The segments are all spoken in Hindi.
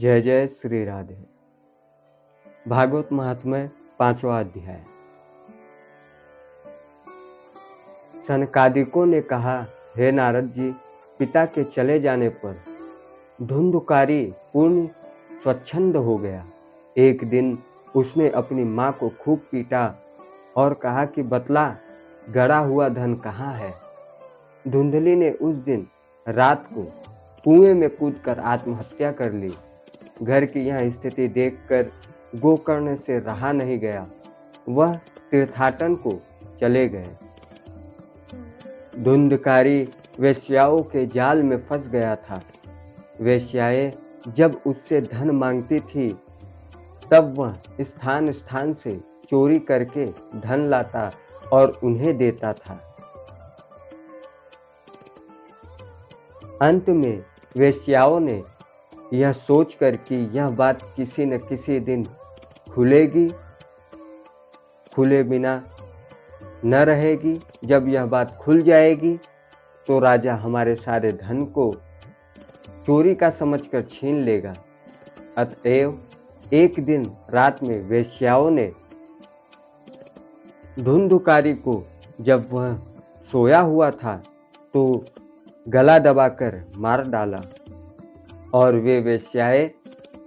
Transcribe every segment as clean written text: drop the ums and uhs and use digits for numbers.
जय जय श्री राधे। भागवत महात्म्य 5वां अध्याय। सनकादिकों ने कहा, हे नारद जी, पिता के चले जाने पर धुंधुकारी पूर्ण स्वच्छंद हो गया। एक दिन उसने अपनी माँ को खूब पीटा और कहा कि बतला, गड़ा हुआ धन कहाँ है। धुंधली ने उस दिन रात को कुएं में कूदकर आत्महत्या कर ली। घर की यह स्थिति देखकर गोकर्ण से रहा नहीं गया। वह तीर्थाटन को चले गए। धुंधकारी वेश्याओं के जाल में फंस गया था। वेश्याएं जब उससे धन मांगती थी तब वह स्थान स्थान से चोरी करके धन लाता और उन्हें देता था। अंत में वेश्याओं ने यह सोचकर कि यह बात किसी न किसी दिन खुलेगी, खुले बिना न रहेगी। जब यह बात खुल जाएगी तो राजा हमारे सारे धन को चोरी का समझकर छीन लेगा। अतएव एक दिन रात में वेश्याओं ने धुंधुकारी को, जब वह सोया हुआ था, तो गला दबाकर मार डाला और वे वेश्याएं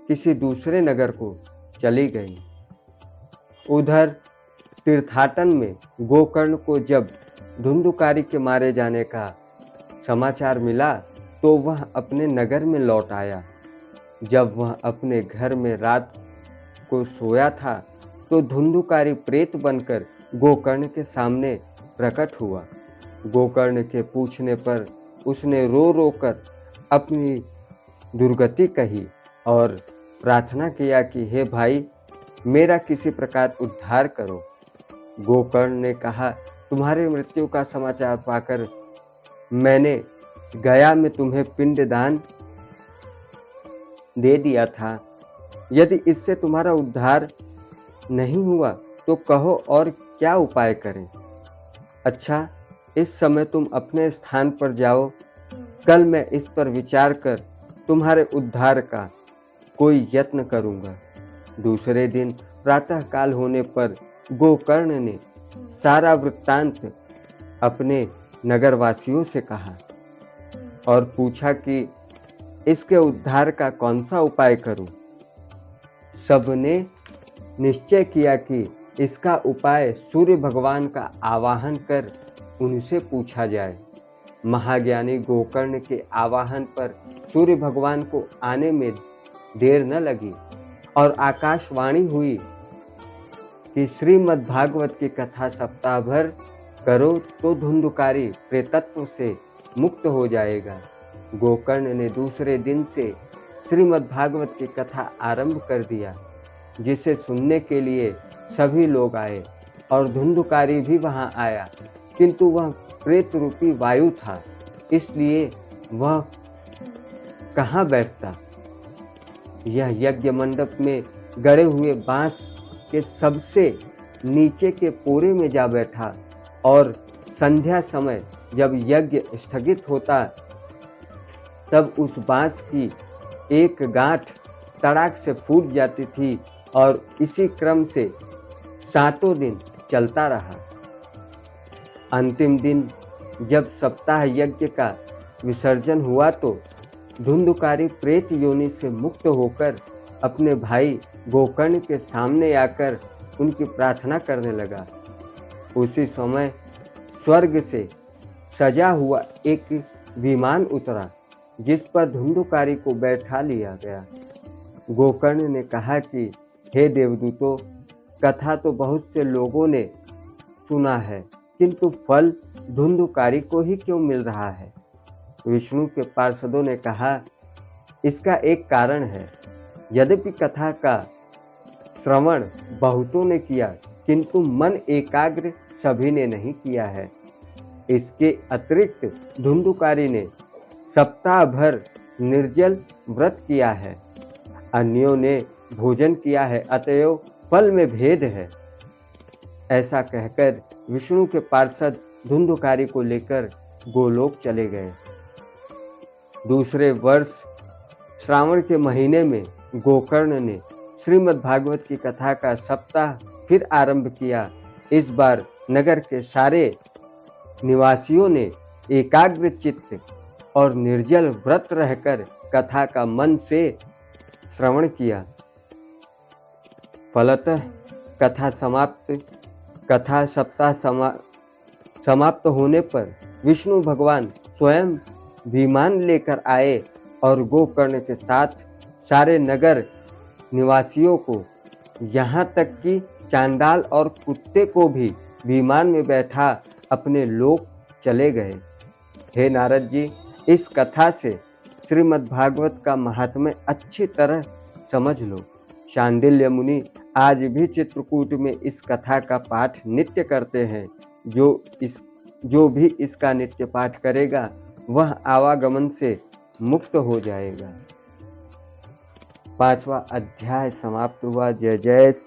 किसी दूसरे नगर को चली गईं। उधर तीर्थाटन में गोकर्ण को जब धुंधुकारी के मारे जाने का समाचार मिला तो वह अपने नगर में लौट आया। जब वह अपने घर में रात को सोया था तो धुंधुकारी प्रेत बनकर गोकर्ण के सामने प्रकट हुआ। गोकर्ण के पूछने पर उसने रो रो कर अपनी दुर्गति कही और प्रार्थना किया कि हे भाई, मेरा किसी प्रकार उद्धार करो। गोकर्ण ने कहा, तुम्हारे मृत्यु का समाचार पाकर मैंने गया में तुम्हें पिंडदान दे दिया था। यदि इससे तुम्हारा उद्धार नहीं हुआ तो कहो और क्या उपाय करें। अच्छा, इस समय तुम अपने स्थान पर जाओ। कल मैं इस पर विचार कर तुम्हारे उद्धार का कोई यत्न करूंगा। दूसरे दिन प्रातः काल होने पर गोकर्ण ने सारा वृत्तांत अपने नगरवासियों से कहा और पूछा कि इसके उद्धार का कौन सा उपाय करूं। सबने निश्चय किया कि इसका उपाय सूर्य भगवान का आवाहन कर उनसे पूछा जाए। महाज्ञानी गोकर्ण के आवाहन पर सूर्य भगवान को आने में देर न लगी और आकाशवाणी हुई कि श्रीमद् भागवत की कथा सप्ताह भर करो तो धुंधुकारी प्रेतत्व से मुक्त हो जाएगा। गोकर्ण ने दूसरे दिन से श्रीमद् भागवत की कथा आरंभ कर दिया, जिसे सुनने के लिए सभी लोग आए और धुंधुकारी भी वहां आया, किंतु वह प्रेत रूपी वायु था, इसलिए वह कहाँ बैठता। यह यज्ञ मंडप में गड़े हुए बांस के सबसे नीचे के पोरे में जा बैठा और संध्या समय जब यज्ञ स्थगित होता तब उस बांस की एक गांठ तड़ाक से फूट जाती थी और इसी क्रम से 7 दिन चलता रहा। अंतिम दिन जब सप्ताह यज्ञ का विसर्जन हुआ तो धुंधुकारी प्रेत योनि से मुक्त होकर अपने भाई गोकर्ण के सामने आकर उनकी प्रार्थना करने लगा। उसी समय स्वर्ग से सजा हुआ एक विमान उतरा, जिस पर धुंधुकारी को बैठा लिया गया। गोकर्ण ने कहा कि हे देवदूतों, कथा तो बहुत से लोगों ने सुना है, किंतु फल धुंधुकारी को ही क्यों मिल रहा है। विष्णु के पार्षदों ने कहा, इसका एक कारण है। यद्यपि कथा का श्रवण बहुतों ने किया, किंतु मन एकाग्र सभी ने नहीं किया है। इसके अतिरिक्त धुंधुकारी ने सप्ताह भर निर्जल व्रत किया है, अन्यों ने भोजन किया है, अतएव फल में भेद है। ऐसा कहकर विष्णु के पार्षद धुंधुकारी को लेकर गोलोक चले गए। दूसरे वर्ष श्रावण के महीने में गोकर्ण ने श्रीमद् भागवत की कथा का सप्ताह फिर आरंभ किया। इस बार नगर के सारे निवासियों ने एकाग्र चित्त और निर्जल व्रत रहकर कथा का मन से श्रवण किया। फलतः कथा सप्ताह समाप्त होने पर विष्णु भगवान स्वयं विमान लेकर आए और गोकर्ण के साथ सारे नगर निवासियों को, यहाँ तक कि चांडाल और कुत्ते को भी विमान में बैठा अपने लोक चले गए। हे नारद जी, इस कथा से श्रीमद् भागवत का महात्म्य अच्छी तरह समझ लो। शांडिल्य मुनि आज भी चित्रकूट में इस कथा का पाठ नित्य करते हैं। जो भी इसका नित्य पाठ करेगा वह आवागमन से मुक्त हो जाएगा। 5वां अध्याय समाप्त हुआ। जय जय